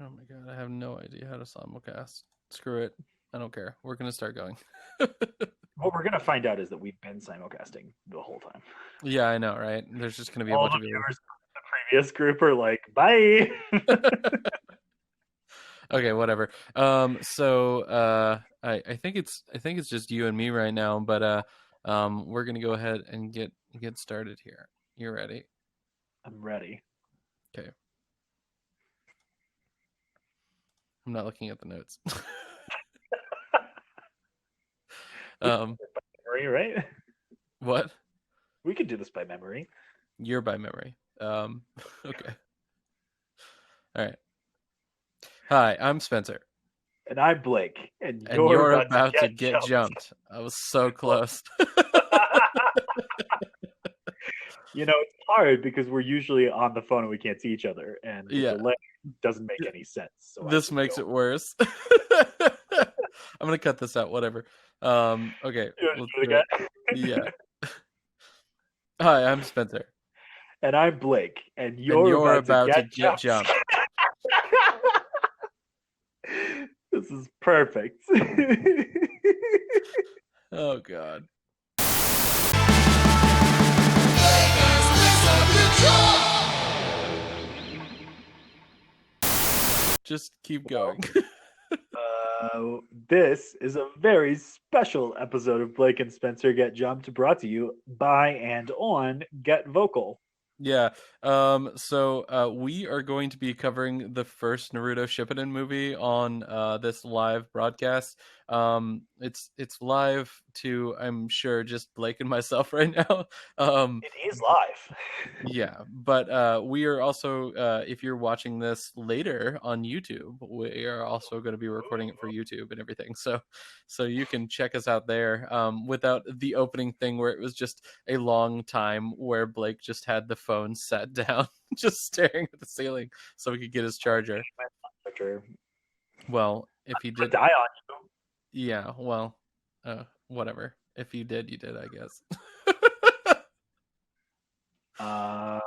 Oh my god, I have no idea how to simulcast. Screw it. I don't care. We're gonna start going. What we're gonna find out is that we've been simulcasting the whole time. Yeah, I know, right? There's just gonna be a All bunch the of viewers in the previous group are like, "Bye." people. Okay, whatever. I think it's just you and me right now, but we're gonna go ahead and get started here. You ready? I'm ready. Okay. I'm not looking at the notes. We um, memory, right? what? We could do this by memory. You're by memory. Okay. All right. Hi, I'm Spencer, And I'm Blake, and and you're you're about to about to get get jumped. jumped. I was so close. It's hard because we're usually on the phone and we can't see each other, and the Yeah, delay doesn't make any sense. So I this just makes go. it worse. I'm gonna cut this out. Whatever. Okay, You want let's to do do it it. Yeah. again? Hi, I'm Spencer, And I'm Blake, and and you're you're about to about to get get jumped. jumped. This is perfect. Oh God. Just keep going. This is a very special episode of Blake and Spencer Get Jumped, brought to you by and on Get Vocal. Yeah. We are going to be covering the first Naruto Shippuden movie on this live broadcast. It's live to, I'm sure, just Blake and myself right now. Um It is live. yeah, but we are also if you're watching this later on YouTube, we are also going to be recording it for YouTube and everything. So you can check us out there without the opening thing where it was just a long time where Blake just had the phone set down, just staring at the ceiling so he could get his charger. Well, if he did, Die on yeah, well, whatever. If you did, you did, I guess. you.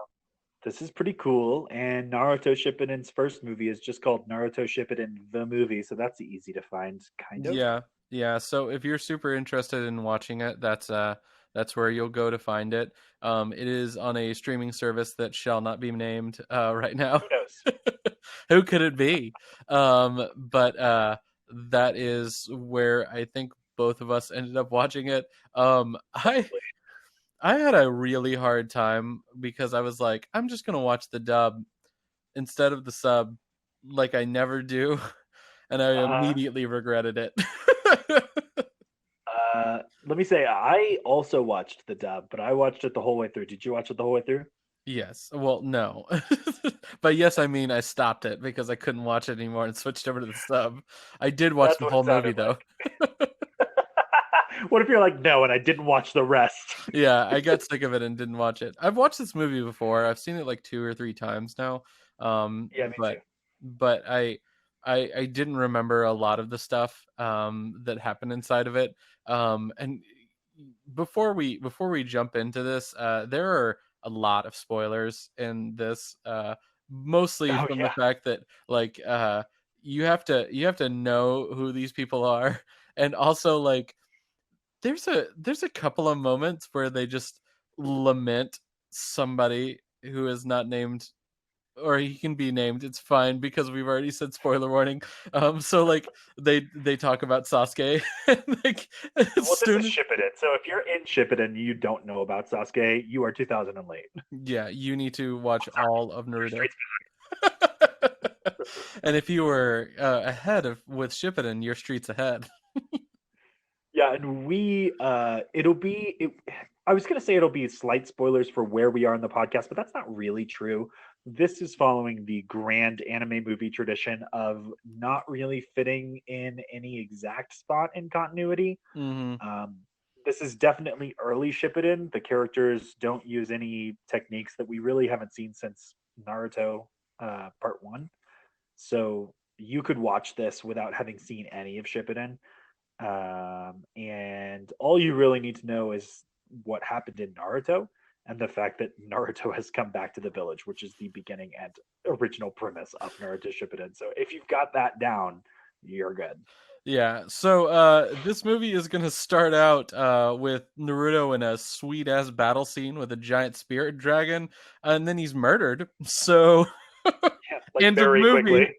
This is pretty cool. And Naruto Shippuden's first movie is just called Naruto Shippuden the Movie, so that's easy to find, kind of. Yeah, yeah. So if you're super interested in watching it, that's where you'll go to find it. It is on a streaming service that shall not be named right now. Who knows? Who could it be? But that is where I think both of us ended up watching it. Probably. I had a really hard time because I was like, I'm just gonna watch the dub instead of the sub, like I never do, and I Uh, immediately regretted it. Let me say, I also watched the dub, but I watched it the whole way through. Did you watch it the whole way through? Yes. Well, no. But yes, I mean I stopped it because I couldn't watch it anymore and switched over to the sub. I did watch That's the what it whole movie sounded though. like. What if you're like, no, and I didn't watch the rest? Yeah, I got sick of it and didn't watch it. I've watched this movie before. I've seen it like 2 or 3 times now. Yeah, me too. But I didn't remember a lot of the stuff that happened inside of it. And before we jump into this, there are a lot of spoilers in this, mostly Oh from the yeah. fact that like you have to know who these people are, and also like there's a couple of moments where they just lament somebody who is not named, or he can be named. It's fine because we've already said spoiler warning. So like they talk about Sasuke, and like as Well, this is soon Shippuden, so if you're in Shippuden and you don't know about Sasuke, you are 2000 and late. yeah, you need to watch all of Your Naruto. streets. And if you were ahead of with Shippuden, your streets ahead. Yeah, and it'll be I was gonna say it'll be slight spoilers for where we are in the podcast, but that's not really true. This is following the grand anime movie tradition of not really fitting in any exact spot in continuity. Hmm. Um, this is definitely early Shippuden. The characters don't use any techniques that we really haven't seen since Naruto Part One. So you could watch this without having seen any of Shippuden, and all you really need to know is what happened in Naruto. and the fact that Naruto has come back to the village, which is the beginning and original premise of Naruto Shippuden. So if you've got that down, you're good. Yeah. So this movie is gonna start out with Naruto in a sweet ass battle scene with a giant spirit dragon, and then he's murdered. So Yeah, like end of very quickly. movie.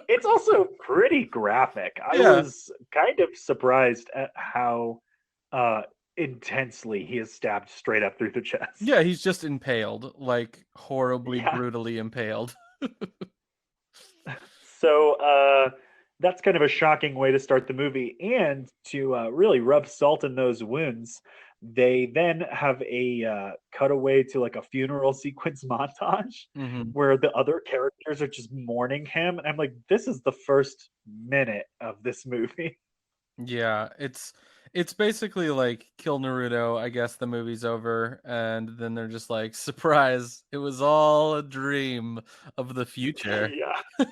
It's also pretty graphic. I Yeah. was kind of surprised at how uh, intensely he is stabbed straight up through the chest. Yeah, he's just impaled, like horribly, Yeah. brutally impaled. So that's kind of a shocking way to start the movie. And to really rub salt in those wounds, they then have a cutaway to like a funeral sequence montage Hmm. where the other characters are just mourning him. And I'm like, this is the first minute of this movie. Yeah, it's basically like kill Naruto. I guess the movie's over, and then they're just like, surprise! It was all a dream of the future. Yeah.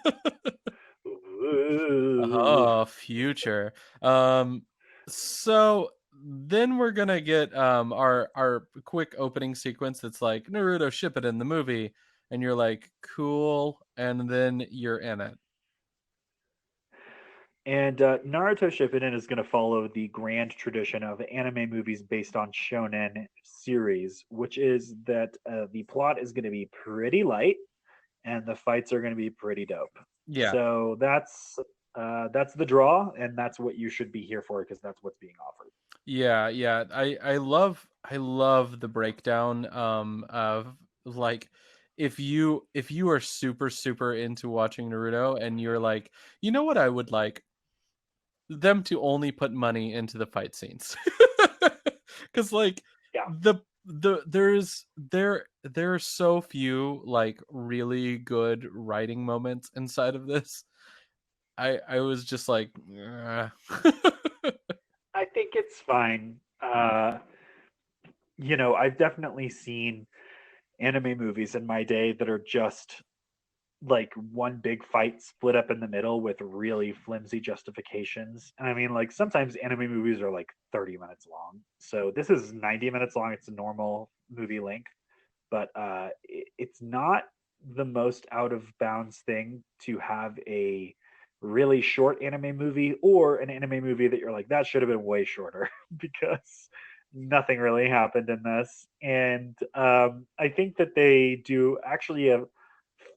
Ooh. Oh, future. Um, so then we're gonna get our quick opening sequence that's like Naruto Shippuden the movie, and you're like, cool, and then you're in it. And Naruto Shippuden is going to follow the grand tradition of anime movies based on shonen series, which is that the plot is going to be pretty light and the fights are going to be pretty dope. Yeah. So that's the draw, and that's what you should be here for because that's what's being offered. Yeah, yeah. I love the breakdown of like if you are super into watching Naruto and you're like, you know what I would like them to only put money into the fight scenes. Cuz like Yeah, there are so few like really good writing moments inside of this. I was just like, "Ugh." I think it's fine. I've definitely seen anime movies in my day that are just like one big fight split up in the middle with really flimsy justifications. And I mean, like sometimes anime movies are like 30 minutes long. So this is 90 minutes long. It's a normal movie length, but it's not the most out of bounds thing to have a really short anime movie or an anime movie that you're like, that should have been way shorter because nothing really happened in this. And I think that they do actually a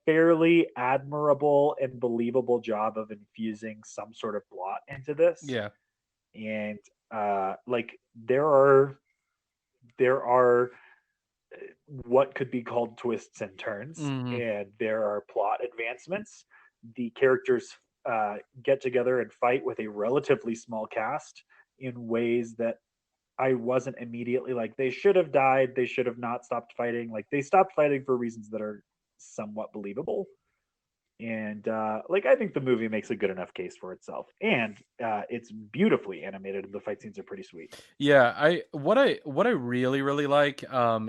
fairly admirable and believable job of infusing some sort of plot into this. Yeah. And like there are what could be called twists and turns, Mhm. and there are plot advancements. The characters get together and fight with a relatively small cast in ways that I wasn't immediately like they should have died. They should have not stopped fighting. Like they stopped fighting for reasons that are somewhat believable. And like I think the movie makes a good enough case for itself, and it's beautifully animated, and the fight scenes are pretty sweet. Yeah, I really like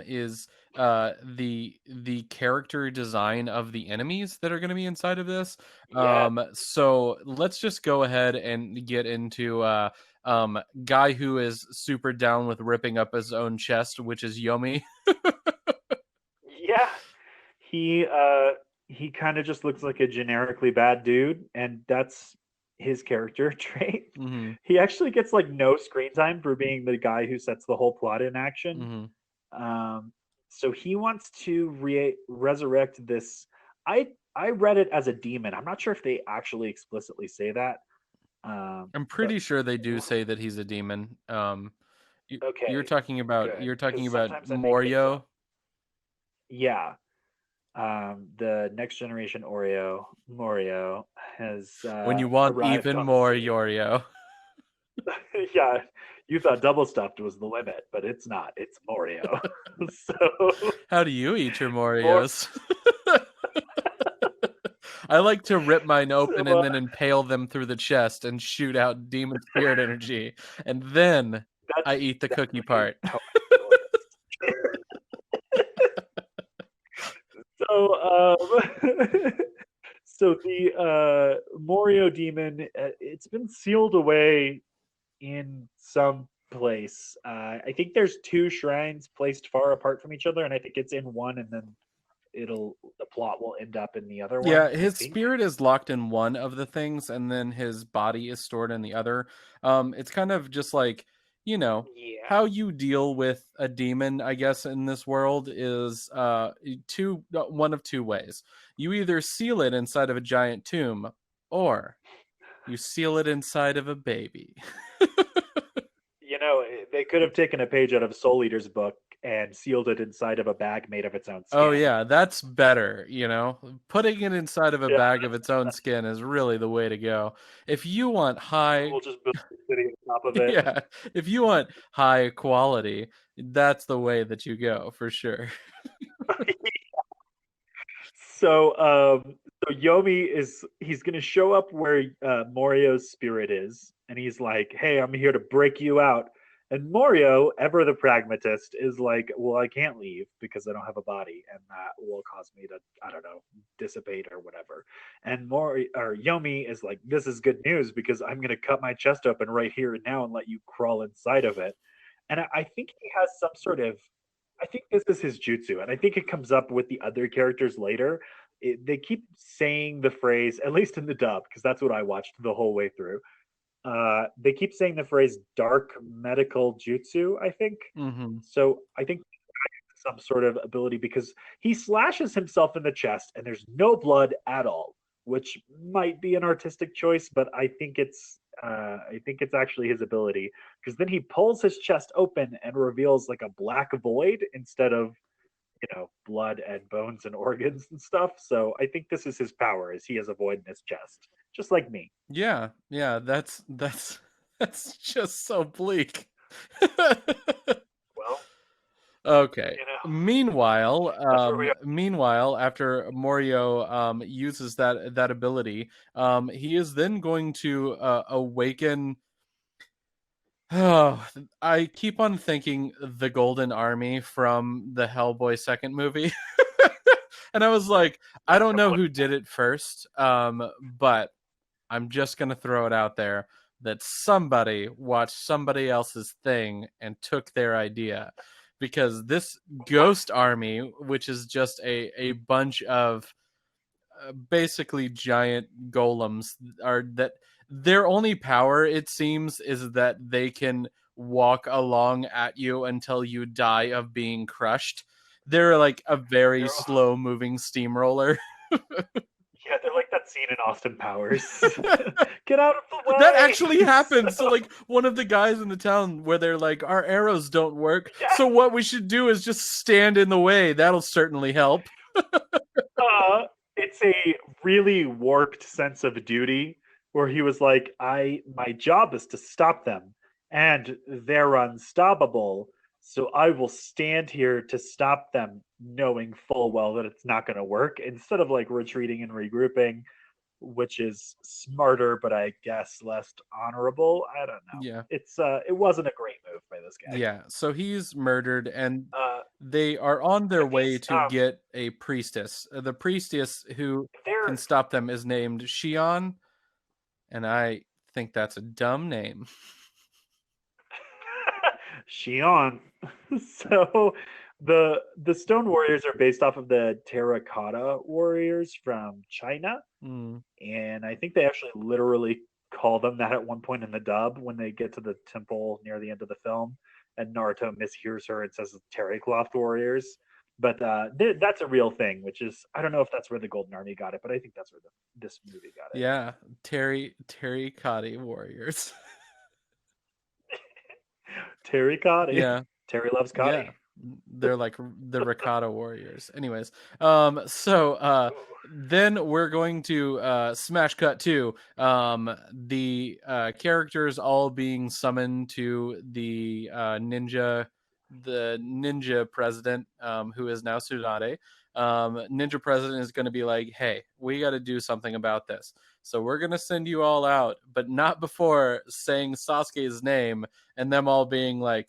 is the character design of the enemies that are going to be inside of this. Yeah, So let's just go ahead and get into guy who is super down with ripping up his own chest, which is Yomi. yeah. He kind of just looks like a generically bad dude, and that's his character trait. Mhm. He actually gets like no screen time for being the guy who sets the whole plot in action. Mhm. Um, so he wants to resurrect this. I read it as a demon. I'm not sure if they actually explicitly say that. I'm But pretty sure they do say that he's a demon. You're okay, talking about good. Because sometimes I make things Morio. up. Yeah. The next generation Oreo, Morio, has When you want arrived even on the more scene. Yorio. Yeah, you thought double stuffed was the limit, but it's not. It's Morio. So How do you eat your more. Morios? I like to rip mine So open and then impale them through the chest and shoot out demon spirit energy. And then I that's eat the cookie definitely part. how I enjoy it. So so the Morio demon, it's been sealed away in some place. I think there's two shrines placed far apart from each other, and I think it's in one, and then the plot will end up in the other Yeah, one. I his think. spirit is locked in one of the things, and then his body is stored in the other. It's kind of just like, you know, Yeah. how you deal with a demon, I guess, in this world is one of two ways. You either seal it inside of a giant tomb, or you seal it inside of a baby. They could have taken a page out of Soul Eater's book and sealed it inside of a bag made of its own Oh skin. yeah, that's better, Putting it inside of a Yeah, bag of its own skin is really the way to go. If you want high we'll just build a city on top of it. Yeah, if you want high quality, that's the way that you go for sure. So Yomi he's gonna show up where Morio's spirit is, and he's like, "Hey, I'm here to break you out." And Morio, ever the pragmatist, is like, "Well, I can't leave because I don't have a body, and that will cause me to, I don't know, dissipate or whatever." And Yomi is like, "This is good news because I'm gonna cut my chest open right here and now and let you crawl inside of it." And I think he has some sort of, I think this is his jutsu, and I think it comes up with the other characters later. They keep saying the phrase, at least in the dub, because that's what I watched the whole way through. They keep saying the phrase "dark medical jutsu." I think Hmm. so. I think some sort of ability because he slashes himself in the chest and there's no blood at all, which might be an artistic choice, but I think it's actually his ability because then he pulls his chest open and reveals like a black void instead of blood and bones and organs and stuff. So I think this is his power, is he has a void in his chest, just like me. Yeah, yeah, that's that's just so bleak. Well, Okay. you know, that's where we are. Meanwhile, after Morio uses that ability, he is then going to awaken. Oh, I keep on thinking the Golden Army from the Hellboy second movie. And I was like, I don't know who did it first, but I'm just going to throw it out there that somebody watched somebody else's thing and took their idea. Because this What? Ghost Army, which is just a bunch of basically giant golems, are that their only power, it seems, is that they can walk along at you until you die of being crushed. They're like a very They're slow moving steamroller. Yeah, they're like that scene in Austin Powers. Get out of the That way. actually happened. So So like one of the guys in the town where they're like, our arrows don't work. yeah, So what we should do is just stand in the way. That'll certainly help. it's a really warped sense of duty where he was like, "I my job is to stop them, and they're unstoppable. So I will stand here to stop them, knowing full well that it's not going to work." Instead of like retreating and regrouping, which is smarter, but I guess less honorable. I don't know. Yeah. It wasn't a great move by this guy. Yeah. So he's murdered and Uh, they are on their but way these to get a priestess. The priestess who can they're stop them is named Shion, and I think that's a dumb name. Shion. So the Stone Warriors are based off of the Terracotta Warriors from China, Mm. and I think they actually literally call them that at one point in the dub when they get to the temple near the end of the film, and Naruto mishears her and says Terry Cloth Warriors. But that's a real thing, which is I don't know if that's where the Golden Army got it, but I think that's where this movie got it. Yeah. Terry Cotty Warriors. Terry Cotty. Yeah. Terry loves Yeah. Cotty. They're like the Ricotta Warriors. Anyways, so then we're going to smash cut to the characters all being summoned to the ninja president, who is now Tsunade. Ninja president is going to be like, hey, we got to do something about this. So we're going to send you all out, but not before saying Sasuke's name and them all being like,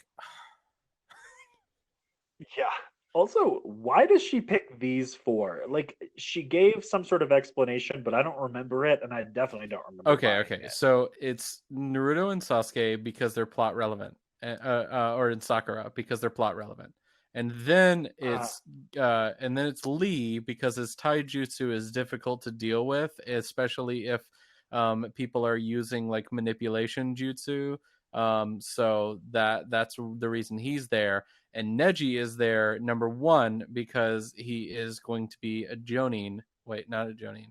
Yeah. Also, why does she pick these four? Like, she gave some sort of explanation, but I don't remember it, and I definitely don't remember okay, buying okay. it. So it's Naruto and Sasuke because they're plot relevant. or in Sakura because they're plot relevant. And then Uh, it's Lee because his taijutsu is difficult to deal with, especially if people are using like manipulation jutsu. So that's the reason he's there. And Neji is there number one because he is going to be a Jonin. Wait, not a Jonin.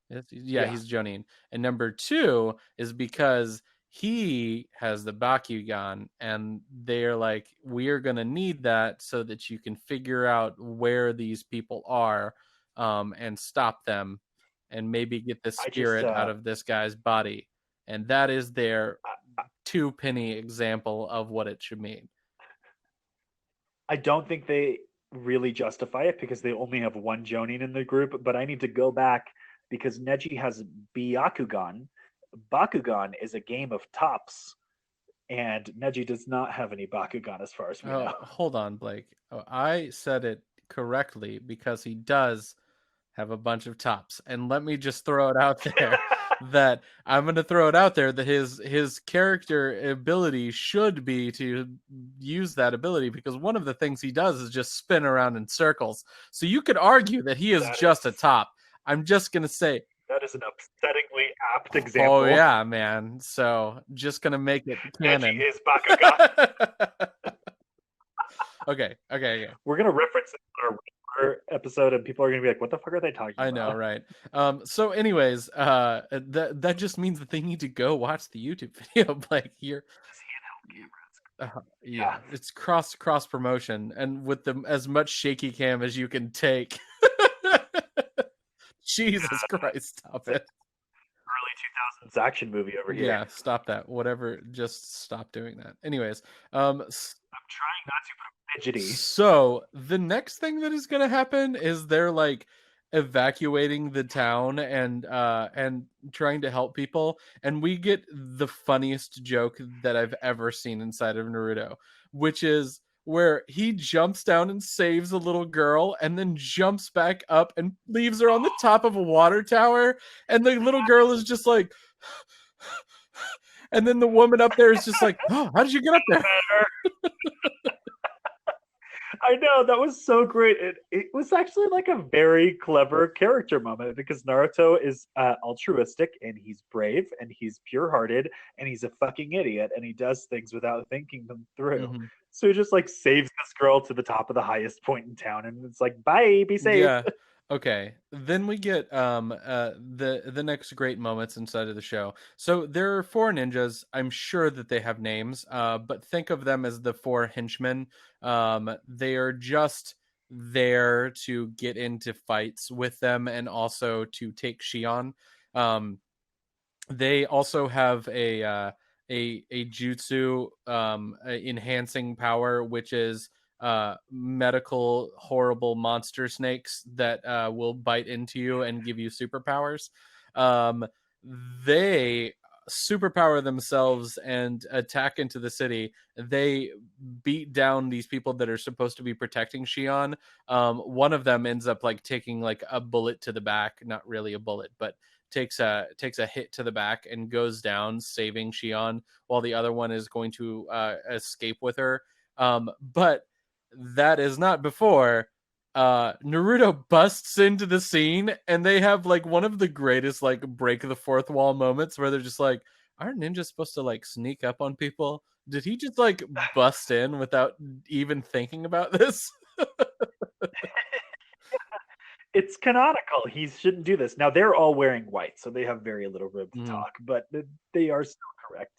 Yeah, yeah, he's Jonin. And number two is because he has the Bakugan, and they're like, we are going to need that so that you can figure out where these people are, and stop them, and maybe get the I just spirit out of this guy's body. And that is their two penny example of what it should mean. I don't think they really justify it because they only have one Jonin in the group, but I need to go back because Neji has Byakugan. Bakugan is a game of tops, and Neji does not have any Bakugan as far as we Oh, know. hold on, Blake. Oh, I said it correctly because he does have a bunch of tops. And let me just throw it out there that I'm going to throw it out there that his character ability should be to use that ability, because one of the things he does is just spin around in circles. So you could argue that he is That just a is top. I'm just going to say, that is an upsettingly apt oh example. yeah, man. So just going to make it Neji canon. is Bakugan. Okay. We're gonna reference it in our episode, and people are gonna be like, "What the fuck are they talking I know, about?" right? So anyways, that just means that they need to go watch the YouTube video. Like here, yeah, Yeah, it's cross promotion, and with them as much shaky cam as you can take. Jesus Christ, stop it's an it. early 2000s action movie over here. Yeah, stop that. Whatever, just stop doing that. Anyways, I'm trying not to, but I'm fidgety. so the next thing that is going to happen is they're like evacuating the town and trying to help people, and we get the funniest joke that I've ever seen inside of Naruto, which is where he jumps down and saves a little girl and then jumps back up and leaves her on the top of a water tower, and the little girl is just like and then the woman up there is just like, oh, how did you get up there? I know that was so great. It was actually like a very clever character moment because Naruto is altruistic and he's brave and he's pure-hearted and he's a fucking idiot and he does things without thinking them through. Mhm. So he just like saves this girl to the top of the highest point in town, and it's like, bye, be safe. Yeah. Okay. Then we get the next great moments inside of the show. So there are four ninjas. I'm sure that they have names, but think of them as the four henchmen. They are just there to get into fights with them and also to take Shion. Um, they also have a jutsu enhancing power, which is medical horrible monster snakes that will bite into you and give you superpowers. Um, they superpower themselves and attack into the city. They beat down these people that are supposed to be protecting Shion. One of them ends up like taking like a bullet to the back, not really a bullet, but takes a hit to the back and goes down, saving Shion, while the other one is going to escape with her. But that is not before Naruto busts into the scene, and they have like one of the greatest like break the fourth wall moments where they're just like, aren't ninjas supposed to like sneak up on people? Did he just like bust in without even thinking about this? It's canonical. He shouldn't do this. Now they're all wearing white, so they have very little room to Mhm. talk, but they are still correct.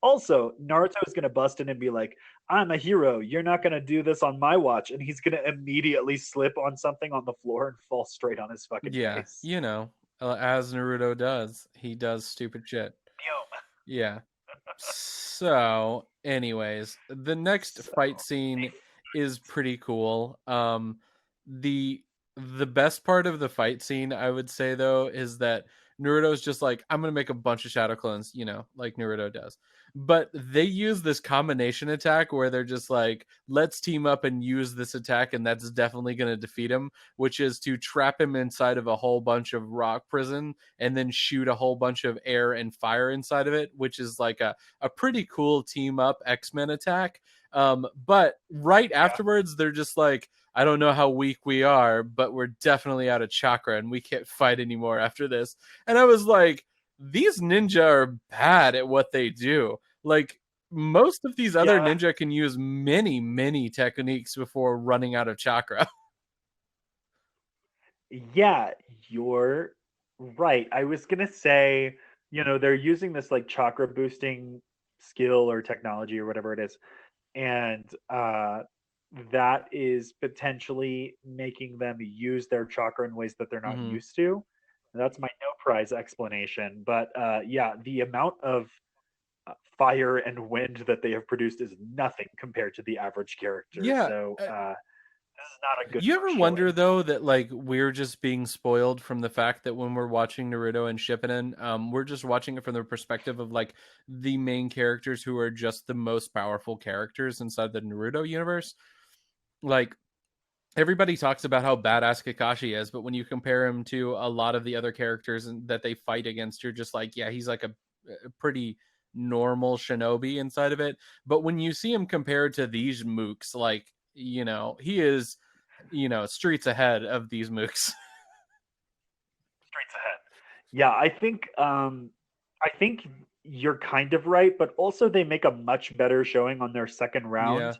Also, Naruto is going to bust in and be like, "I'm a hero. You're not going to do this on my watch," and he's going to immediately slip on something on the floor and fall straight on his fucking Yeah, face. you know, as Naruto does, he does stupid shit. Mew. Yeah. So, anyways, the next So, fight scene is pretty cool. The best part of the fight scene, I would say though, is that Naruto's just like, I'm gonna make a bunch of shadow clones, you know, like Naruto does. But they use this combination attack where they're just like, let's team up and use this attack, and that's definitely gonna defeat him, which is to trap him inside of a whole bunch of rock prison and then shoot a whole bunch of air and fire inside of it, which is like a pretty cool team up X-Men attack. But right Yeah. afterwards, they're just like, I don't know how weak we are, but we're definitely out of chakra and we can't fight anymore after this. And I was like, these ninja are bad at what they do. Like, most of these other Yeah. ninja can use many, many techniques before running out of chakra. Yeah, you're right. I was gonna say, they're using this like chakra boosting skill or technology or whatever it is, and that is potentially making them use their chakra in ways that they're not Mm-hmm. used to. That's my no prize explanation. But yeah, the amount of fire and wind that they have produced is nothing compared to the average character. Yeah. So this is not a good You ever first wonder showing. though that like we're just being spoiled from the fact that when we're watching Naruto and Shippuden, we're just watching it from the perspective of like the main characters who are just the most powerful characters inside the Naruto universe. Like, everybody talks about how badass Kakashi is, but when you compare him to a lot of the other characters that they fight against, you're just like, yeah, he's like a pretty normal shinobi inside of it. But when you see him compared to these mooks, like, you know, he is, you know, streets ahead of these mooks. Streets ahead. Yeah, I think you're kind of right, but also they make a much better showing on their second Yeah. round,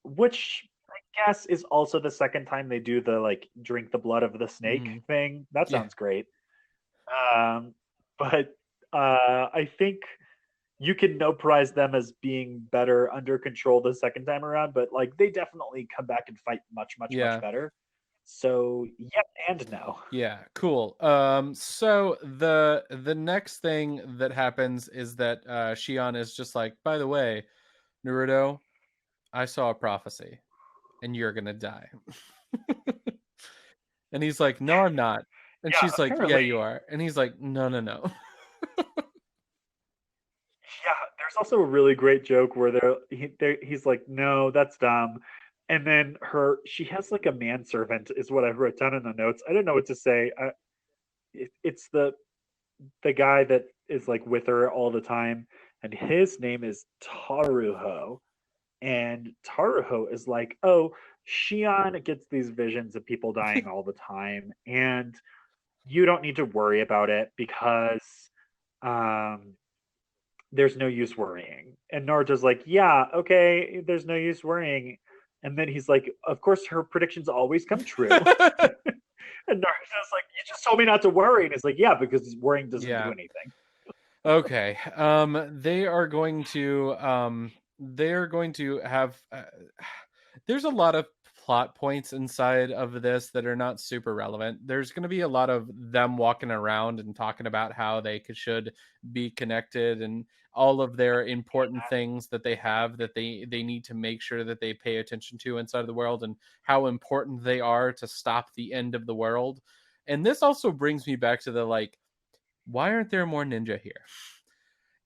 which I guess is also the second time they do the like drink the blood of the snake Hmm. thing. That Yeah. sounds great. Um, but I think you can no prize them as being better under control the second time around, but like they definitely come back and fight much, much, much Yeah. better. So yes and no. Yeah, cool. So the next thing that happens is that Shion is just like, by the way, Naruto, I saw a prophecy and you're gonna die. And he's like, no, I'm not. And Yeah, she's like, yeah, apparently. you are. And he's like, no, no, no. Yeah, there's also a really great joke where he's like, "No, that's dumb," and then she has like a manservant, is what I wrote down in the notes. I don't know what to say. It's the guy that is like with her all the time, and his name is Taruho, and Taruho is like, "Oh, Shion gets these visions of people dying all the time, and you don't need to worry about it because." Um, there's no use worrying. And Naruto's like, yeah, okay, there's no use worrying. And then he's like, of course, her predictions always come true. And Naruto's like, you just told me not to worry. And he's like, yeah, because worrying doesn't do Yeah. anything. Okay. They're going to have there's a lot of plot points inside of this that are not super relevant. There's going to be a lot of them walking around and talking about how should be connected and all of their important things that they have that they need to make sure that they pay attention to inside of the world and how important they are to stop the end of the world. And this also brings me back to the like, why aren't there more ninja here?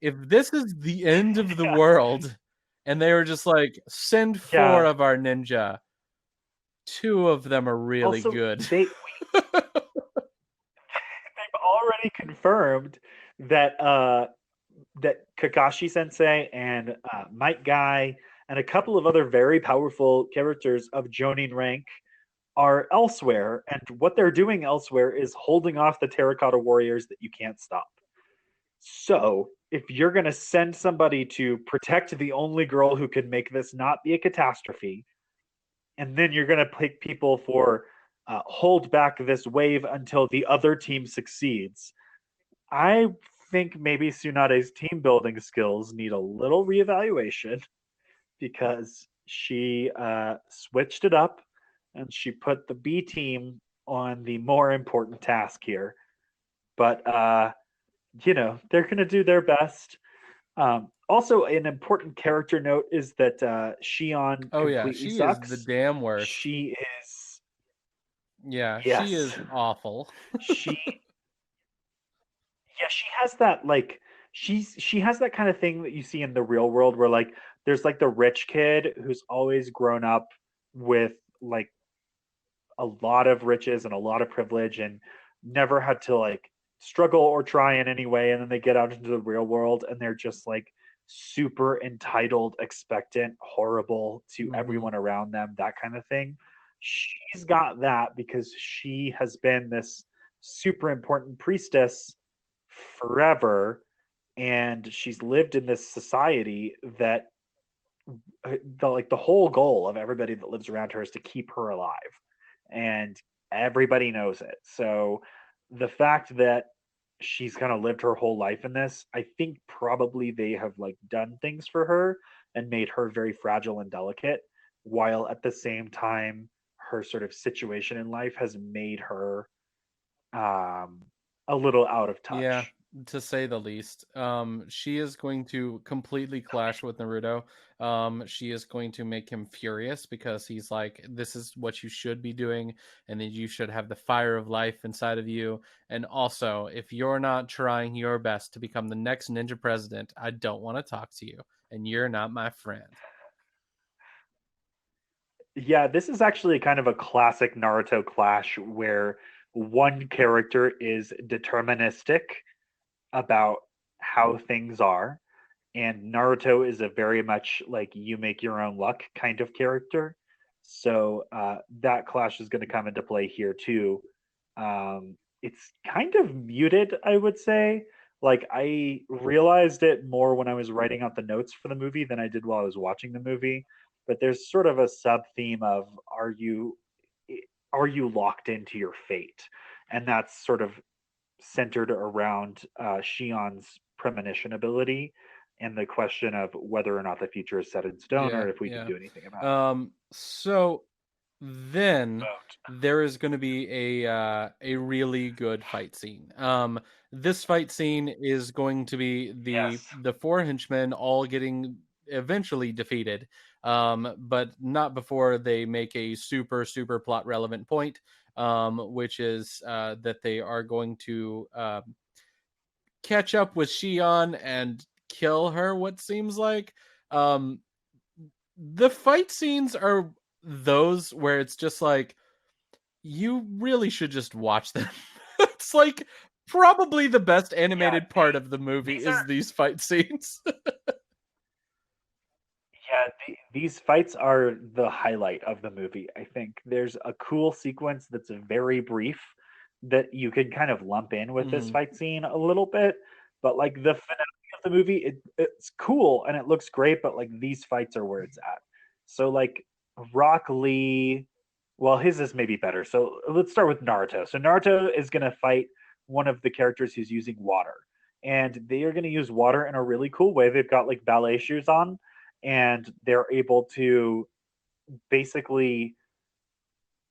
If this is the end of the Yeah. world and they were just like, send four Yeah. of our ninja, two of them are really Also, good. they've already confirmed that Kakashi Sensei and Might Guy and a couple of other very powerful characters of Jonin rank are elsewhere, and what they're doing elsewhere is holding off the Terracotta Warriors that you can't stop. So, if you're going to send somebody to protect the only girl who can make this not be a catastrophe, and then you're going to pick people for hold back this wave until the other team succeeds, I think maybe Tsunade's team building skills need a little reevaluation because she switched it up and she put the B team on the more important task here. But they're going to do their best. Also, an important character note is that Shion Oh yeah, completely she is the sucks. damn worst. She is, Yeah, she yes, is awful. she she has that like she has that kind of thing that you see in the real world where like there's like the rich kid who's always grown up with like a lot of riches and a lot of privilege and never had to like struggle or try in any way, and then they get out into the real world and they're just like super entitled, expectant, horrible to Hmm. everyone around them, that kind of thing. She's got that because she has been this super important priestess forever, and she's lived in this society that the whole goal of everybody that lives around her is to keep her alive, and everybody knows it. So the fact that she's kind of lived her whole life in this, I think probably they have like done things for her and made her very fragile and delicate, while at the same time her sort of situation in life has made her um a little out of Yeah, touch. to say the least. She is going to completely clash with Naruto. She is going to make him furious because he's like, "This is what you should be doing, and then you should have the fire of life inside of you. And also, if you're not trying your best to become the next ninja president, I don't want to talk to you, and you're not my friend." Yeah, this is actually kind of a classic Naruto clash where one character is deterministic about how things are, and Naruto is a very much like you make your own luck kind of character. So that clash is going to come into play here too. It's kind of muted, I would say. Like I realized it more when I was writing out the notes for the movie than I did while I was watching the movie. But there's sort of a sub theme of are you locked into your fate, and that's sort of centered around Shion's premonition ability and the question of whether or not the future is set in stone Yeah, or if we can yeah. do anything about it. So then Vote. there is going to be a really good fight scene. This fight scene is going to be the Yes. the four henchmen all getting eventually defeated, but not before they make a super plot relevant point, which is that they are going to catch up with Shion and kill her. What seems like. Um, the fight scenes are those where it's just like you really should just watch them. It's like probably the best Yeah, animated part of the movie these is are these fight scenes. yeah, these fights are the highlight of the movie. I think there's a cool sequence that's very brief that you can kind of lump in with this Mhm. fight scene a little bit, but like the finale of the movie, it's cool and it looks great, but like these fights are where it's at. So like Rock Lee, well, his is maybe better. So let's start with Naruto. So Naruto is gonna fight one of the characters who's using water, and they are gonna use water in a really cool way. They've got like ballet shoes on, and they're able to basically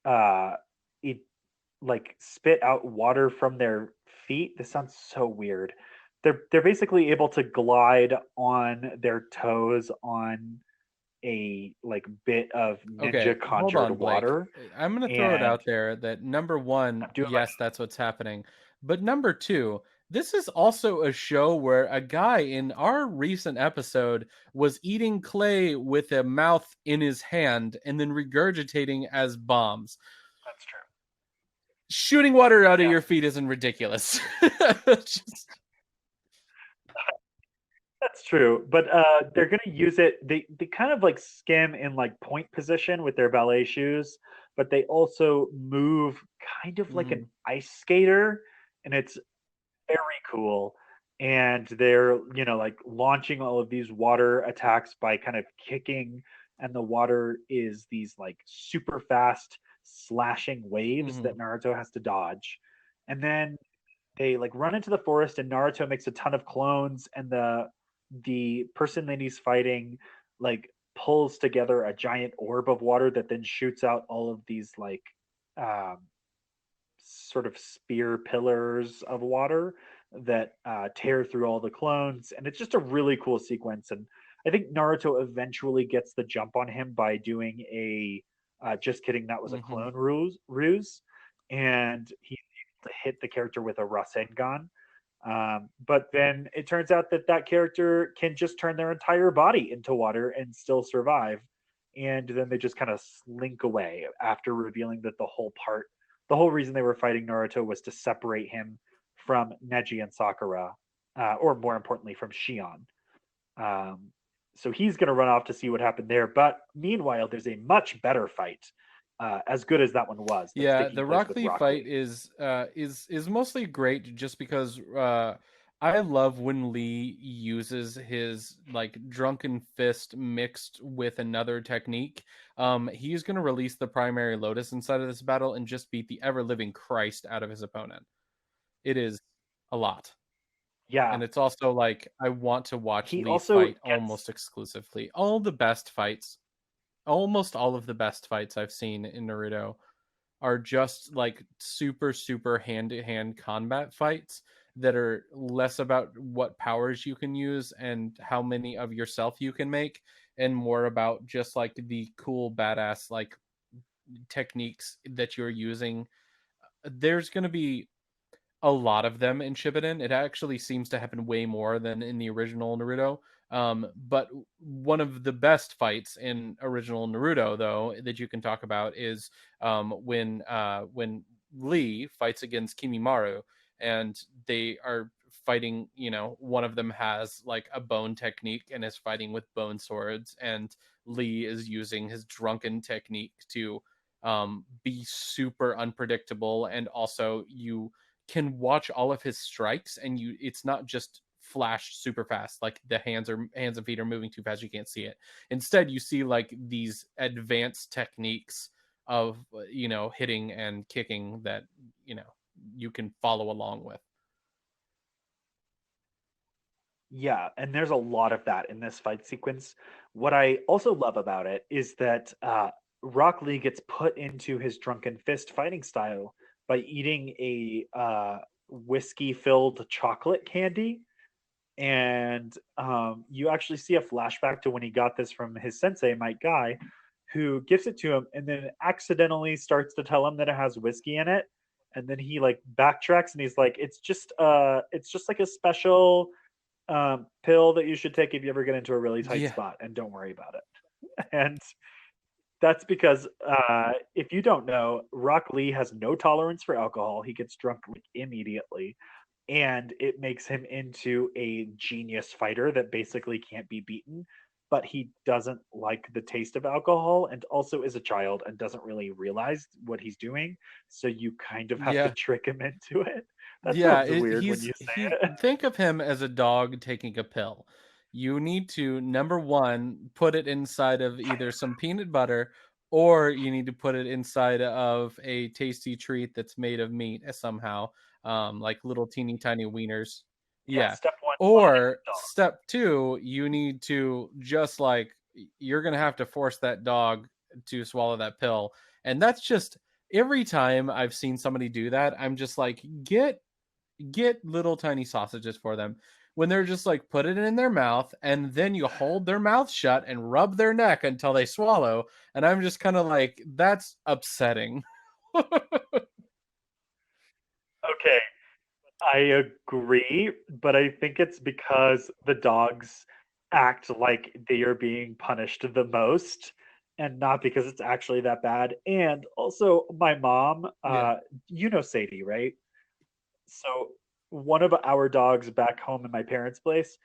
uh it like spit out water from their feet. This sounds so weird. They're basically able to glide on their toes on a like bit of Okay, ninja hold conjured on, Blake. water, I'm going to throw it and out there that number one, I'm doing my yes, that's what's happening. But number two, this is also a show where a guy in our recent episode was eating clay with a mouth in his hand and then regurgitating as bombs. that's true. Shooting water out of Yeah, your feet isn't ridiculous. Just- that's true. But they're gonna use it. They kind of like skim in like point position with their ballet shoes, but they also move kind of like an Mhm. ice skater, and it's very cool. And they're, like launching all of these water attacks by kind of kicking, and the water is these like super fast slashing waves Mhm. that Naruto has to dodge. And then they like run into the forest, and Naruto makes a ton of clones, and the person that he's fighting like pulls together a giant orb of water that then shoots out all of these like um sort of spear pillars of water that tear through all the clones, and it's just a really cool sequence. And I think Naruto eventually gets the jump on him by doing a just kidding, that was a Mhm. clone ruse, and he's able to hit the character with a Rasengan. But then it turns out that that character can just turn their entire body into water and still survive. And then they just kind of slink away after revealing that the whole reason they were fighting Naruto was to separate him from Neji and Sakura, or more importantly, from Shion. Um, so he's going to run off to see what happened there. But meanwhile, there's a much better fight, as good as that one was, that's Yeah, taking the place Rock with Lee Rock fight Lee. is mostly great just because I love when Lee uses his like drunken fist mixed with another technique. He's gonna release the primary Lotus inside of this battle and just beat the ever living Christ out of his opponent. It is a lot. Yeah, And it's also like I want to watch he Lee also fight gets. almost exclusively. All the best fights, almost all of the best fights I've seen in Naruto are just like super super hand to hand combat fights that are less about what powers you can use and how many of yourself you can make, and more about just like the cool badass like techniques that you're using. There's going to be a lot of them in Shippuden. It actually seems to happen way more than in the original Naruto. But one of the best fights in original Naruto, though, that you can talk about is when Lee fights against Kimimaru, and they are fighting. You know, one of them has like a bone technique and is fighting with bone swords, and Lee is using his drunken technique to be super unpredictable, and also you can watch all of his strikes and you it's not just flash super fast like the hands and feet are moving too fast you can't see it. Instead you see like these advanced techniques of hitting and kicking that you know you can follow along with. Yeah, and there's a lot of that in this fight sequence. What I also love about it is that Rock Lee gets put into his drunken fist fighting style by eating a whiskey-filled chocolate candy, and you actually see a flashback to when he got this from his sensei, Mike Guy, who gives it to him and then accidentally starts to tell him that it has whiskey in it, and then he like backtracks and he's like, it's just like a special pill that you should take if you ever get into a really tight Yeah. spot, and don't worry about it. And that's because if you don't know, Rock Lee has no tolerance for alcohol. He gets drunk like immediately, and it makes him into a genius fighter that basically can't be beaten. But he doesn't like the taste of alcohol, and also is a child and doesn't really realize what he's doing. So you kind of have to Yeah. trick him into it. That Yeah, sounds weird when you he say it. think of him as a dog taking a pill. You need to number 1 put it inside of either some peanut butter, or you need to put it inside of a tasty treat that's made of meat somehow, like little teeny tiny wieners. Yeah, Yeah. step one, buy a Or different dog. step 2, you need to just like you're going to have to force that dog to swallow that pill. And that's just every time I've seen somebody do that, I'm just like, get little tiny sausages for them when they're just like put it in their mouth and then you hold their mouth shut and rub their neck until they swallow, and I'm just kind of like that's upsetting. Okay, I agree, but I think it's because the dogs act like they are being punished the most and not because it's actually that bad. And also, my mom, Yeah. you know Sadie, right? So, one of our dogs back home in my parents' place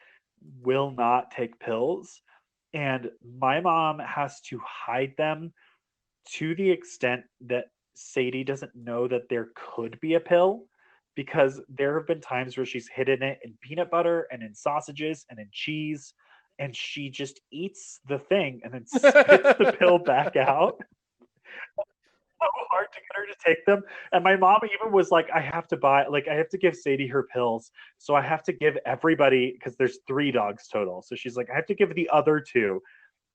will not take pills. And my mom has to hide them to the extent that Sadie doesn't know that there could be a pill, because there have been times where she's hidden it in peanut butter and in sausages and in cheese, and she just eats the thing and then spits the pill back out. So hard to get her to take them. And my mom even was like, I have to give Sadie her pills. So I have to give everybody, because there's 3 dogs total. So she's like, I have to give the other 2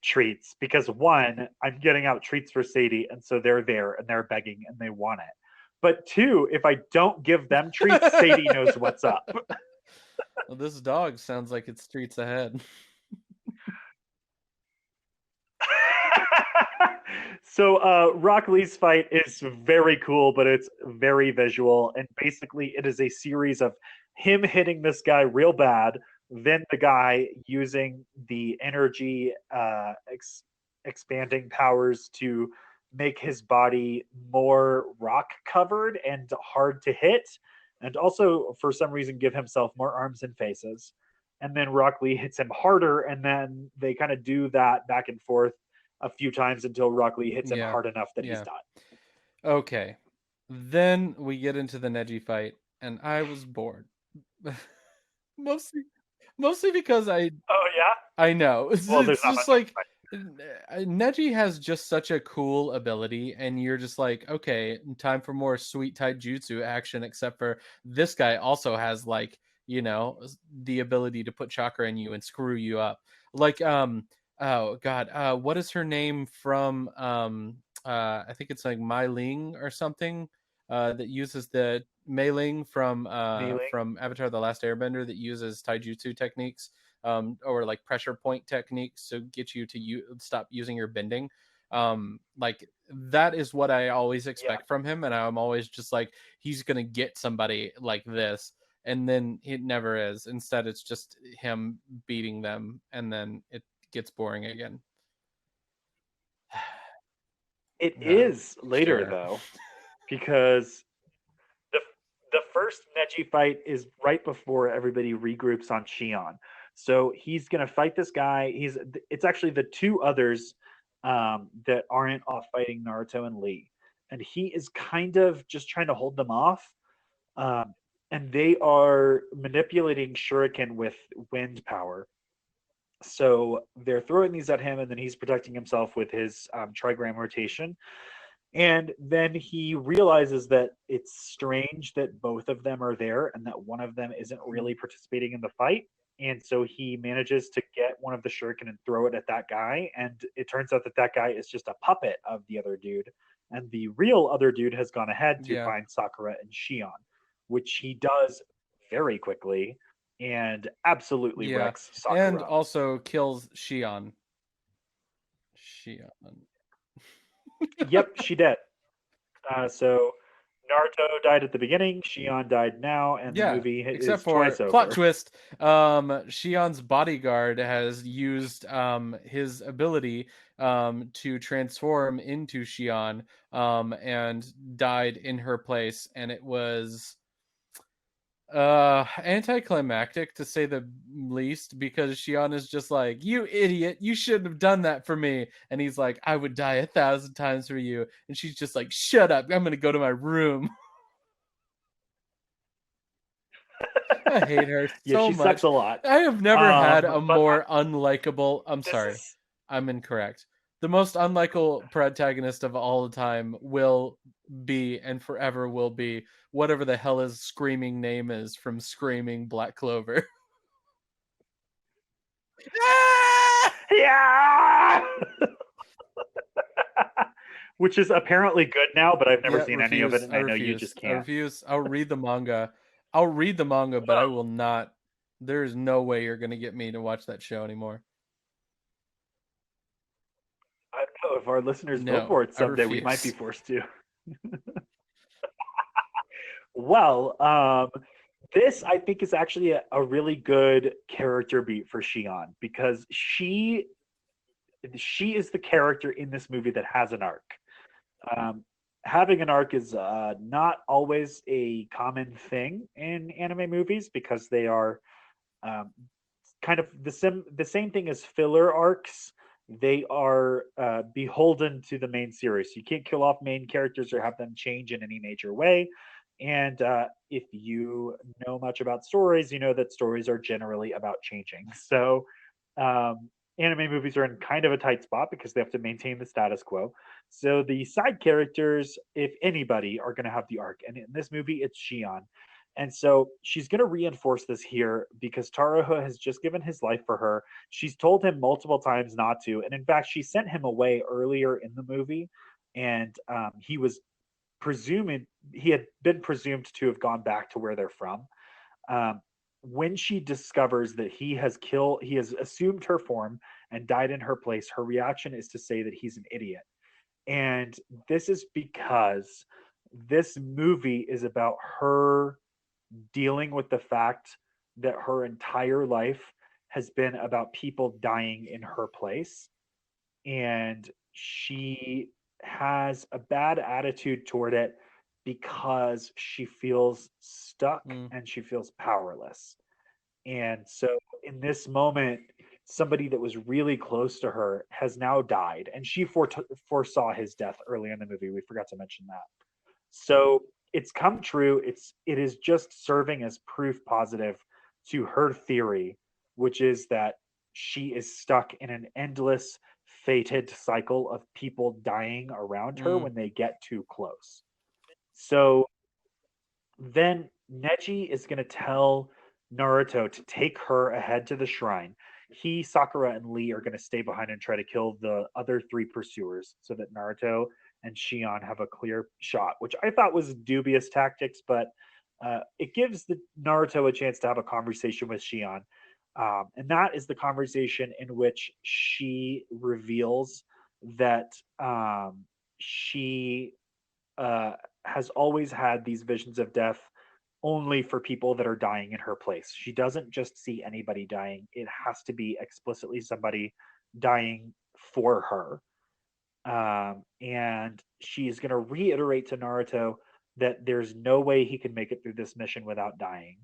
treats because, one, I'm getting out treats for Sadie, and so they're there and they're begging and they want it. But 2, if I don't give them treats, Sadie knows what's up. Well, this dog sounds like it's streets ahead. So Rock Lee's fight is very cool, but it's very visual, and basically it is a series of him hitting this guy real bad, then the guy using the energy expanding powers to make his body more rock covered and hard to hit, and also for some reason give himself more arms and faces. And then Rock Lee hits him harder, and then they kind of do that back and forth a few times until Rock Lee hits him Yeah. hard enough that he's Yeah. done. Okay. Then we get into the Neji fight, and I was bored. mostly, mostly because Oh yeah. I know Well, there's it's not just much of like Neji has just such a cool ability, and you're just like, okay, time for more sweet taijutsu action. Except for this guy also has like the ability to put chakra in you and screw you up. Like oh god, what is her name from I think it's like Mai Ling or something that uses the Mei Ling Mailing. from Avatar: The Last Airbender that uses taijutsu techniques or like pressure point techniques to get you to stop using your bending. Like that is what I always Yeah. expect from him, and I'm always just like he's gonna get somebody like this, and then it never is. Instead, it's just him beating them, and then it gets boring again. It Uh, is later sure. though, because the the first Neji fight is right before everybody regroups on Shion. So he's gonna fight this guy. It's actually the two others that aren't off fighting Naruto and Lee, and he is kind of just trying to hold them off. Um, and they are manipulating Shuriken with wind power. So they're throwing these at him, and then he's protecting himself with his trigram rotation. And then he realizes that it's strange that both of them are there and that one of them isn't really participating in the fight. And so he manages to get one of the shuriken and throw it at that guy. And it turns out that that guy is just a puppet of the other dude. And the real other dude has gone ahead to Yeah, find Sakura and Shion, which he does very quickly and absolutely yeah, wrecks and Sakura. also kills Shion. Shion. Yep, she did. So Naruto died at the beginning, Shion died now, and the Yeah, movie except is for twice plot over. twist, Shion's bodyguard has used his ability to transform into Shion and died in her place, and it was anticlimactic to say the least, because Shion is just like, you idiot, you shouldn't have done that for me, and he's like, I would die 1,000 times for you, and she's just like, shut up, I'm gonna go to my room. I hate her Yeah, so she sucks much. a lot. I have never had a But more unlikable. I'm this sorry, is I'm incorrect. The most unlikable protagonist of all the time will be and forever will be whatever the hell his screaming name is from Screaming Black Clover. Ah! yeah, which is apparently good now, but I've never Yeah, seen any of it, refuse. and I I know you just refuse. I can't. refuse. I'll read the manga. I'll read the manga, but I Um, will not. There's no way you're gonna get me to watch that show anymore. I don't know if our listeners vote No, for it I someday, we might be refuse. forced to. Well, this I think is actually a really good character beat for Shion because she is the character in this movie that has an arc. Um, Having an arc is not always a common thing in anime movies because they are um, kind of the same thing as filler arcs. They are beholden to the main series. You can't kill off main characters or have them change in any major way. And if you know much about stories, you know that stories are generally about changing. So anime movies are in kind of a tight spot because they have to maintain the status quo. So the side characters, if anybody, are going to have the arc. And in this movie, it's Shion. And so she's going to reinforce this here because Taraho has just given his life for her. She's told him multiple times not to. And in fact, she sent him away earlier in the movie. And he had been presumed to have gone back to where they're from. Um, when she discovers that he has assumed her form and died in her place, her reaction is to say that he's an idiot. And this is because this movie is about her dealing with the fact that her entire life has been about people dying in her place. And she has a bad attitude toward it because she feels stuck Mm, and she feels powerless. And so in this moment, somebody that was really close to her has now died, and she foresaw his death early in the movie. We forgot to mention that. So it's come true. It is just serving as proof positive to her theory, which is that she is stuck in an endless, fated cycle of people dying around her mm, when they get too close. So then Neji is going to tell Naruto to take her ahead to the shrine. He, Sakura, and Lee are going to stay behind and try to kill the other three pursuers so that Naruto and Shion have a clear shot, which I thought was dubious tactics, but it gives the Naruto a chance to have a conversation with Shion. And that is the conversation in which she reveals that she uh, has always had these visions of death only for people that are dying in her place. She doesn't just see anybody dying, it has to be explicitly somebody dying for her. And she's going to reiterate to Naruto that there's no way he can make it through this mission without dying.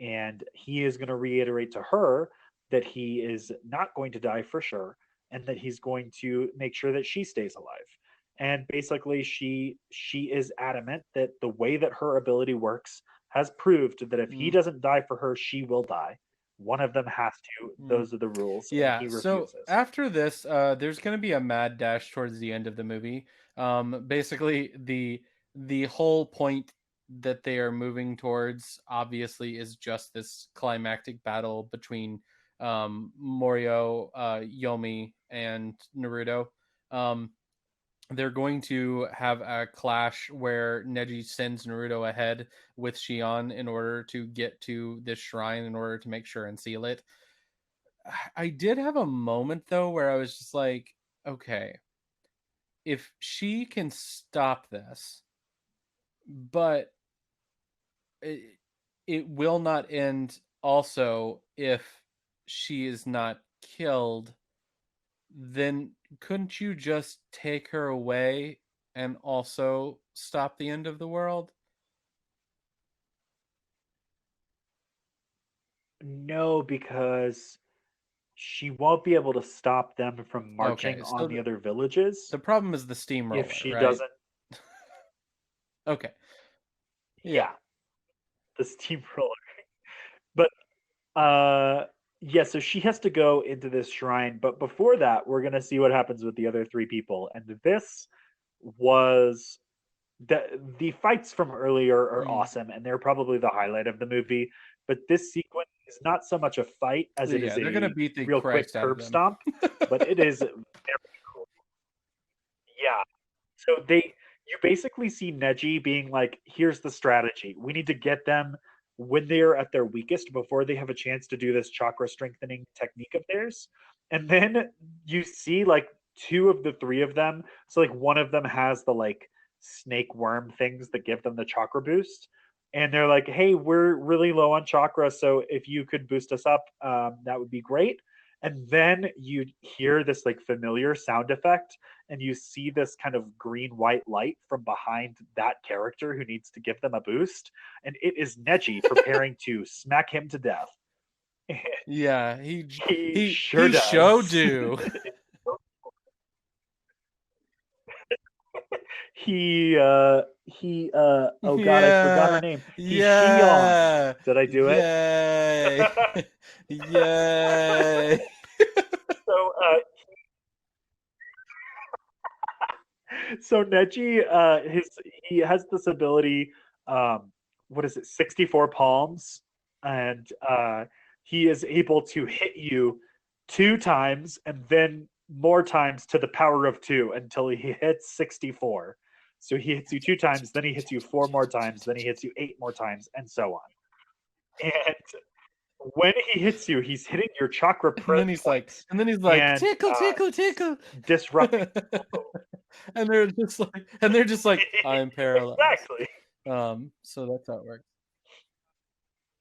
And he is going to reiterate to her that he is not going to die for sure and that he's going to make sure that she stays alive. And basically she is adamant that the way that her ability works has proved that if he mm, doesn't die for her, she will die. One of them has to. mm. Those are the rules, and Yeah, he so refuses. after this, there's gonna be a mad dash towards the end of the movie. Basically, the whole point that they are moving towards, obviously, is just this climactic battle between Morio, Yomi, and Naruto. Um, they're going to have a clash where Neji sends Naruto ahead with Shion in order to get to this shrine in order to make sure and seal it. I did have a moment though where I was just like, okay, if she can stop this, but it, it will not end also if she is not killed, then couldn't you just take her away and also stop the end of the world? No, because she won't be able to stop them from marching Okay, so on the other villages the problem is the if steamroller, she right? doesn't. Okay. Yeah. Yeah, the steamroller. But Uh, yeah, so she has to go into this shrine, but before that, we're gonna see what happens with the other three people. And this was the fights from earlier are Mm. awesome, and they're probably the highlight of the movie. But this sequence is not so much a fight as it is Yeah, they're gonna a beat the real quick Christ out of curb them. stomp, but it is very cool. Yeah, so you basically see Neji being like, here's the strategy. We need to get them when they're at their weakest before they have a chance to do this chakra strengthening technique of theirs. And then you see like two of the three of them. So like one of them has the like snake worm things that give them the chakra boost. And they're like, hey, we're really low on chakra. So if you could boost us up, that would be great. And then you hear this like familiar sound effect and you see this kind of green white light from behind that character who needs to give them a boost, and it is Neji preparing to smack him to death. Yeah, He sure he show does. do. Oh god, I forgot her Yeah, name. He's Shion. yeah, Did I do it? yay, yay. so so Neji, his he has this ability. What is it? 64 palms, and he is able to hit you two times and then more times to the power of two until he hits 64. So he hits you two times, then he hits you four more times, then he hits you eight more times, and so on. And when he hits you, he's hitting your chakra points and then he's like, and tickle, tickle, tickle. disrupting flow. And they're just like, I'm paralyzed. Exactly. So that's how it works.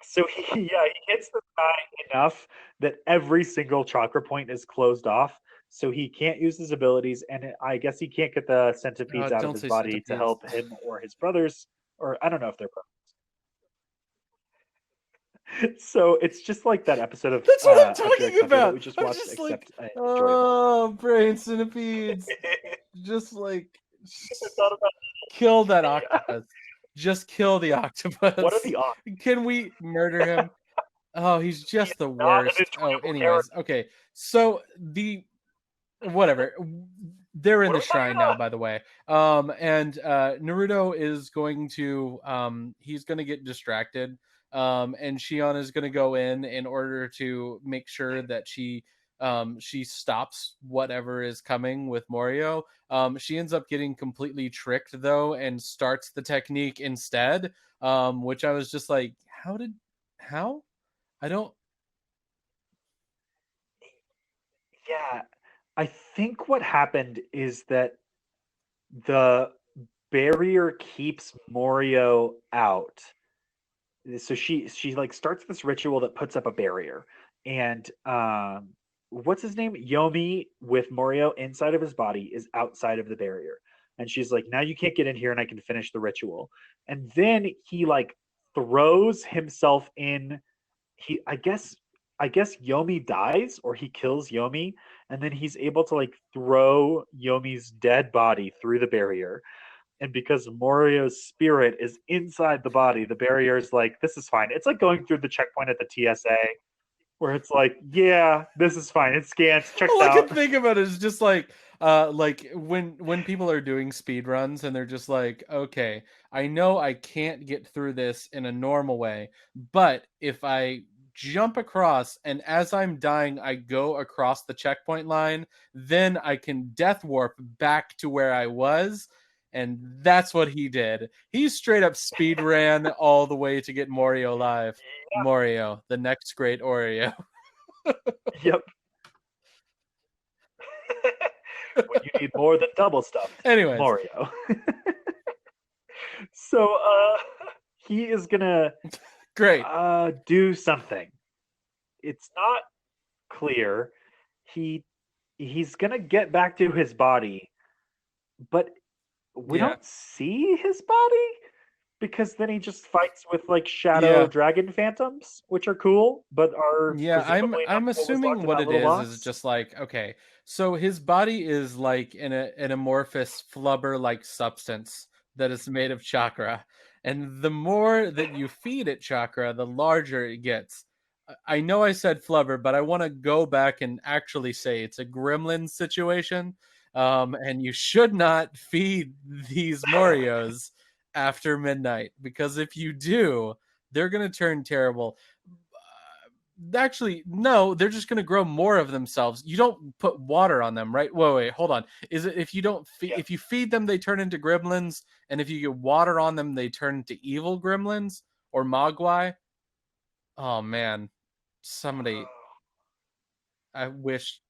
So he hits the guy enough that every single chakra point is closed off. So he can't use his abilities, and I guess he can't get the centipedes out of Don't his say body to centipedes. help him or his brothers, or I don't know if they're brothers. So it's just like that episode of That's what I'm Hunter x talking Hunter that about. we just I'm watched, just like, except enjoyable. oh, brain centipedes. Just like I thought about kill that yeah. octopus. Just kill the What are octopus. the odds? Can we murder him? Oh, he's He just is the not an worst. Oh, enjoyable anyways, character. okay. So the whatever. They're in What are the we talking shrine now, about? by the way. And Naruto is going to he's going to get distracted. And Shion is going to go in order to make sure that she stops whatever is coming with Morio. She ends up getting completely tricked though and starts the technique instead. Which I was just like, how? I don't. Yeah, I think what happened is that the barrier keeps Morio out. So she like starts this ritual that puts up a barrier, and what's his name? Yomi with Morio inside of his body is outside of the barrier, and she's like, "Now you can't get in here, and I can finish the ritual." And then he like throws himself in. I guess Yomi dies or he kills Yomi, and then he's able to like throw Yomi's dead body through the barrier. And because Morio's spirit is inside the body, the barrier is like, this is fine. It's like going through the checkpoint at the TSA where it's like, yeah, this is fine. It scans, checks All I can out. think about is just like when people are doing speed runs and they're just like, okay, I know I can't get through this in a normal way, but if I jump across and as I'm dying I go across the checkpoint line, then I can death warp back to where I was. And that's what he did. He straight up speed ran all the way to get Morio alive. Morio, the next great Oreo. Yep. When you need more than double stuff, Anyways, Morio. So he is gonna great. do something. It's not clear. He he's gonna get back to his body, but we Yeah. don't see his body because then he just fights with like shadow Yeah. dragon phantoms, which are cool, but are Yeah, presumably not I'm what was assuming locked in what that it little is box. just like, okay, so his body is like an amorphous flubber like substance that is made of chakra. And the more that you feed it chakra, the larger it gets. I know I said flubber, but I want to go back and actually say it's a gremlin situation. And you should not feed these Morios after midnight because if you do, they're going to turn terrible. Actually, no, they're just going to grow more of themselves. You don't put water on them, right? Wait, hold on. Is it if you don't Yeah. if you feed them they turn into gremlins, and if you get water on them they turn into evil gremlins or mogwai? Oh man. Somebody I wish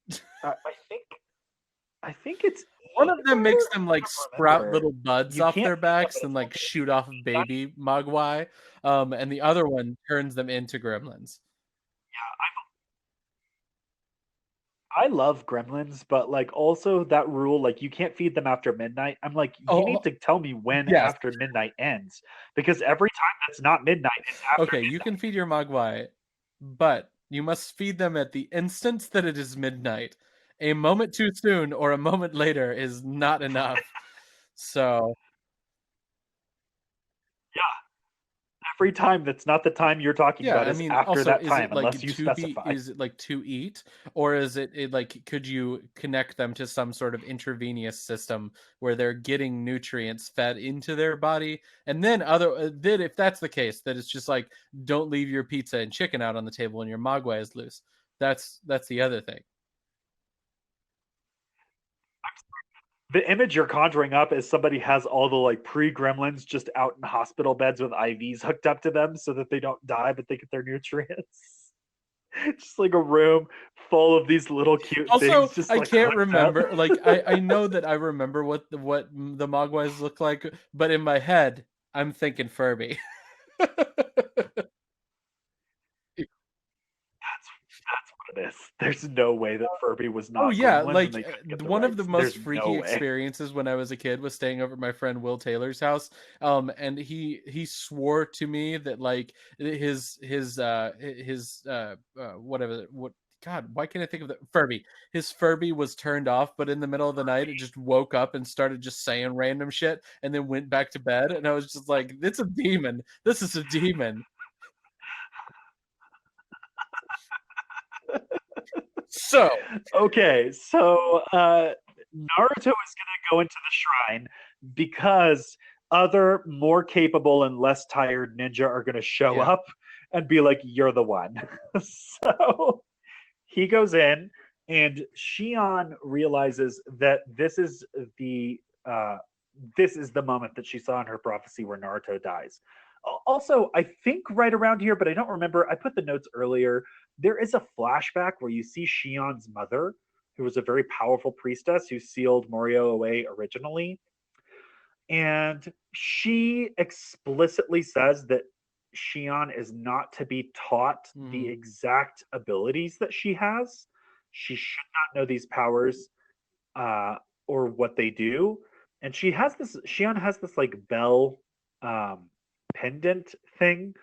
I think it's one of them makes either. them I like don't sprout remember. little buds You off can't their feed them, backs but and it's like also shoot off baby mogwai. And the other one turns them into gremlins. I love gremlins, but like also that rule, like you can't feed them after midnight. I'm like, you Oh, need to tell me when yes. after midnight ends, because every time that's not midnight, it's after Okay, you can midnight. feed your mogwai, but you must feed them at the instant that it is midnight. A moment too soon or a moment later is not enough. So, Every time that's not the time you're talking yeah, about I is mean, after also, that is time, it unless like you to be, specify. is it like to eat, or is it like, could you connect them to some sort of intravenous system where they're getting nutrients fed into their body? And then if that's the case, that it's just like, don't leave your pizza and chicken out on the table and your mogwai is loose. That's the other thing. The image you're conjuring up is somebody has all the like pre-gremlins just out in hospital beds with IVs hooked up to them so that they don't die, but they get their nutrients. Just like a room full of these little cute Also, things, just I like can't hooked up. remember. Like, I know that I remember what the Mogwais look like, but in my head, I'm thinking Furby. That's what it is. There's no way that Furby was Oh not yeah, Gremlins and like they couldn't get the one of the rights. most There's freaky no way. experiences when I was a kid was staying over at my friend Will Taylor's house. And he swore to me that like his whatever what God, why can't I think of the Furby? His Furby was turned off, but in the middle of the night it just woke up and started just saying random shit and then went back to bed. And I was just like, it's a demon. This is a demon. So Okay, so Naruto is going to go into the shrine because other more capable and less tired ninja are going to show yeah. up and be like, "You're the one." So he goes in, and Shion realizes that the uh, this is the moment that she saw in her prophecy where Naruto dies. Also, I think right around here, but I don't remember. I put the notes earlier. There is a flashback where you see Shion's mother, who was a very powerful priestess who sealed Morio away originally, and she explicitly says that Shion is not to be taught the Mhm. exact abilities that she has. She should not know these powers uh, or what they do. And Shion has this like bell um, pendant thing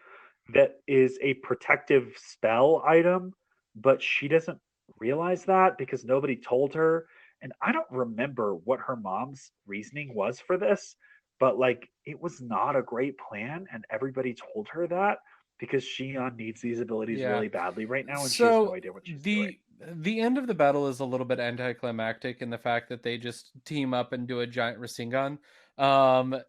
that is a protective spell item, but she doesn't realize that because nobody told her. And I don't remember what her mom's reasoning was for this, but like it was not a great plan, and everybody told her that because Shion needs these abilities Yeah. really badly right now, and she has no So idea what she's doing. the end of the battle is a little bit anticlimactic in the fact that they just team up and do a giant Rasengan. Um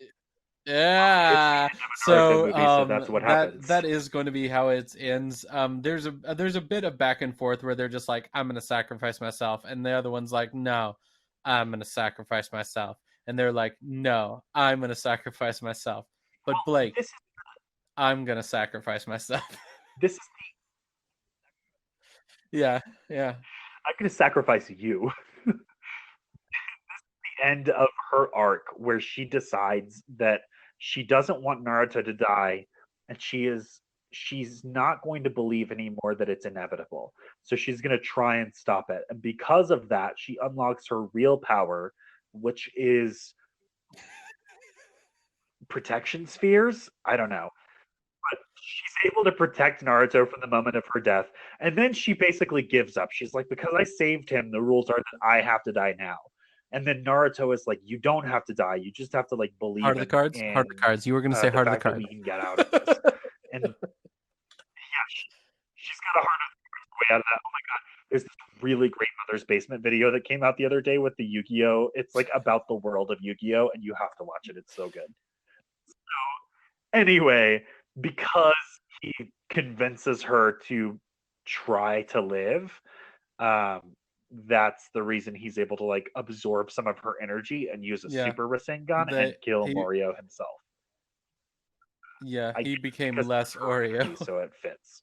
It's yeah. the end of a Naruto So movie, so that's what that happens. is going to be how it ends. There's a bit of back and forth where they're just like, I'm going to sacrifice myself, and the other one's like, no, I'm going to sacrifice myself. And they're like, no, I'm going to sacrifice myself. But Blake, This is I'm going to sacrifice myself. this is Yeah. Yeah. I'm gonna sacrifice you. End of her arc where she decides that she doesn't want Naruto to die, and she's not going to believe anymore that it's inevitable. So she's going to try and stop it. And because of that, she unlocks her real power, which is protection spheres. I don't know. But she's able to protect Naruto from the moment of her death. And then she basically gives up. She's like, because I saved him, the rules are that I have to die now. And then Naruto is like, you don't have to die. You just have to like Heart believe of the in cards. Heart of the in cards. You were going to say the heart of the fact that cards. we can get out of this. And yeah, she's got a hard way out of that. Oh my god, there's this really great Mother's Basement video that came out the other day with the Yu-Gi-Oh. It's like about the world of Yu-Gi-Oh, and you have to watch it. It's so good. Anyway, because he convinces her to try to live, um, that's the reason he's able to like absorb some of her energy and use a Yeah. super Rasengan and kill He Morio himself. Yeah, I he guess became because less it's her Oreo. energy, so it fits.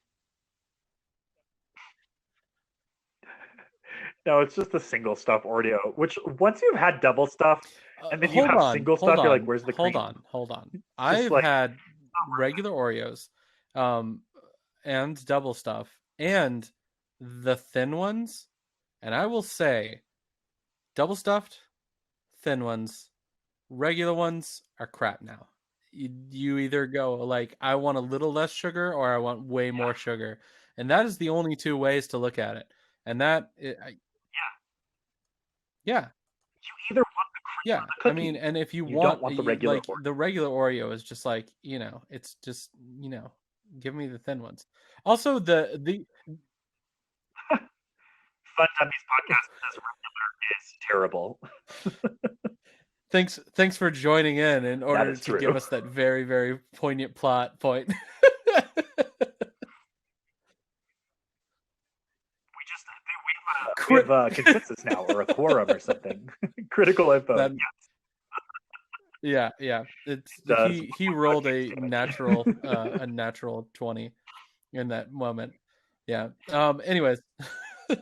No, it's just the single stuff Oreo, which once you've had double stuff and then you Hold have on, single hold stuff, you're like, on, where's the hold cream? on, hold on. It's just I've like, had regular Oreos, um, and double stuff, and the thin ones, and I will say, double stuffed, thin ones, regular ones are crap now. You either go like, I want a little less sugar, or I want way more sugar, and that is the only two ways to look at it. And yeah, you either want the cream yeah, or the I mean, cookie. and if you You don't want want the regular like Oreo. the regular Oreo is just like, it's just, give me the thin ones. Also, the Fun Dummies podcast says is terrible. thanks for joining in That order is to true. give us that very very poignant plot point. We Crit- have a consensus now or a quorum or something. Critical info. that Yeah, yeah, it's it does. he One more rolled podcast damage. a natural 20. in that moment. Yeah. Anyways. Yeah.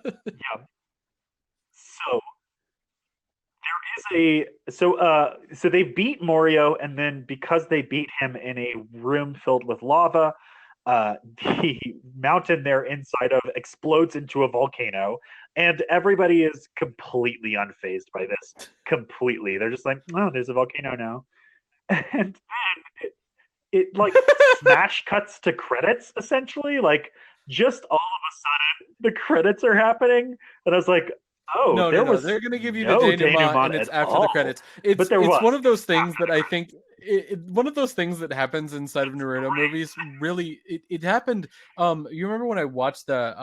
So so they beat Morio, and then because they beat him in a room filled with lava, the mountain they're inside of explodes into a volcano, and everybody is completely unfazed by this. Completely, they're just like, "Oh, there's a volcano now," and it like smash cuts to credits essentially, like just all of a sudden the credits are happening, and I was like, oh, No, no, there no. was They're gonna give you the no denouement, and denouement it's at after the all, credits. but It's there it's was one of those things after that the I credits. think one of those things that happens inside of It's Naruto movies. Really, it happened. You remember when I watched the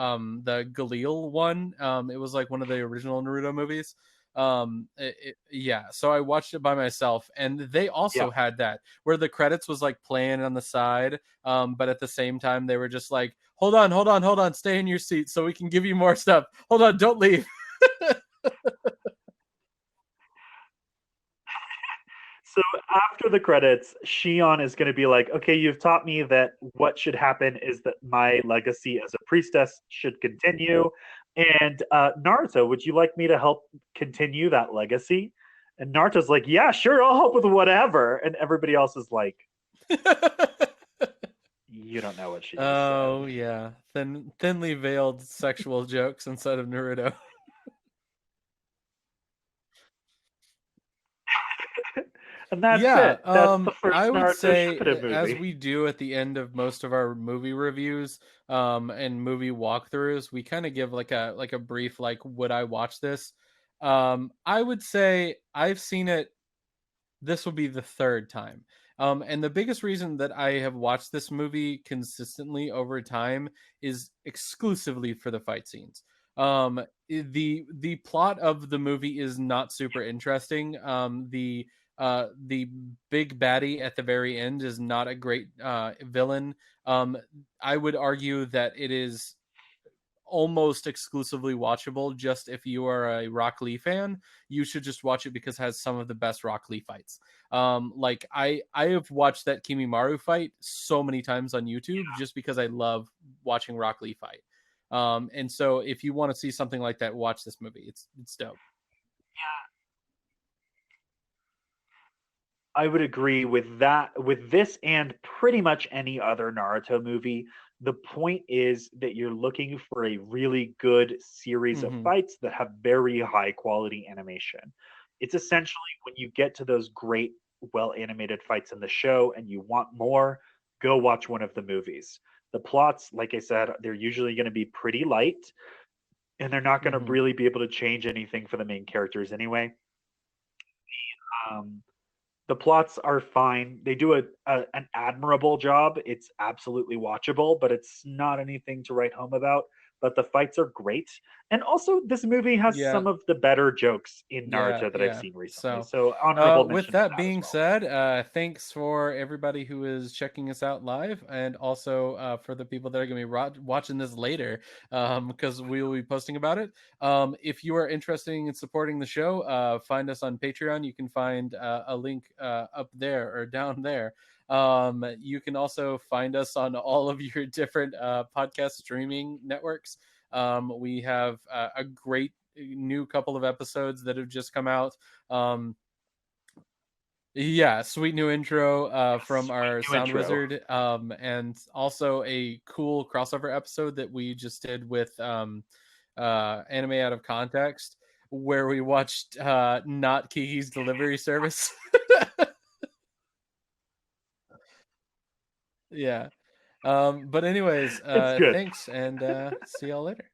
Galil one? It was like one of the original Naruto movies. Yeah. So I watched it by myself, and they yeah. also had that where the credits was like playing on the side. But at the same time, they were just like, hold on, hold on, hold on, stay in your seat so we can give you more stuff. Hold on, don't leave. So after the credits, Shion is going to be like, okay, you've taught me that what should happen is that my legacy as a priestess should continue. And Naruto, would you like me to help continue that legacy? And Naruto's like, yeah, sure, I'll help with whatever. And everybody else is like, you don't know what she just said. Oh yeah, thinly veiled sexual jokes inside of Naruto. And that's Yeah, it. That's the I first would Naruto say Shippuden as movie. we do at the end of most of our movie reviews, and movie walkthroughs, we kind of give like a brief like, would I watch this? I would say I've seen it. This will be the third time. And the biggest reason that I have watched this movie consistently over time is exclusively for the fight scenes. The plot of the movie is not super interesting. The big baddie at the very end is not a great villain. I would argue that it is almost exclusively watchable. Just if you are a Rock Lee fan, you should just watch it because it has some of the best Rock Lee fights. Like I have watched that Kimimaru fight so many times on YouTube just because I love watching Rock Lee fight. And so if you want to see something like that, watch this movie. It's dope. I would agree with that, with this and pretty much any other Naruto movie. The point is that you're looking for a really good series of Mm-hmm. fights that have very high quality animation. It's essentially when you get to those great, well animated fights in the show and you want more, go watch one of the movies. The plots, like I said, they're usually going to be pretty light and they're not going to Mm-hmm. really be able to change anything for the main characters anyway. Um, the plots are fine. They do an admirable job. It's absolutely watchable, but it's not anything to write home about. But the fights are great. And also, this movie has Yeah. some of the better jokes in Yeah, Naruto that I've yeah. seen recently. So, So, honorable with mention for that that as being well. said, thanks for everybody who is checking us out live, and also for the people that are going to be watching this later, because we will be posting about it. If you are interested in supporting the show, find us on Patreon. You can find a link up there or down there. You can also find us on all of your different podcast streaming networks. We have a great new couple of episodes that have just come out. Um, yeah, sweet new intro from Sweet our new sound intro. wizard, and also a cool crossover episode that we just did with anime out of context, where we watched not Kiki's delivery service. Yeah. But anyways, It's good. thanks, and see y'all later.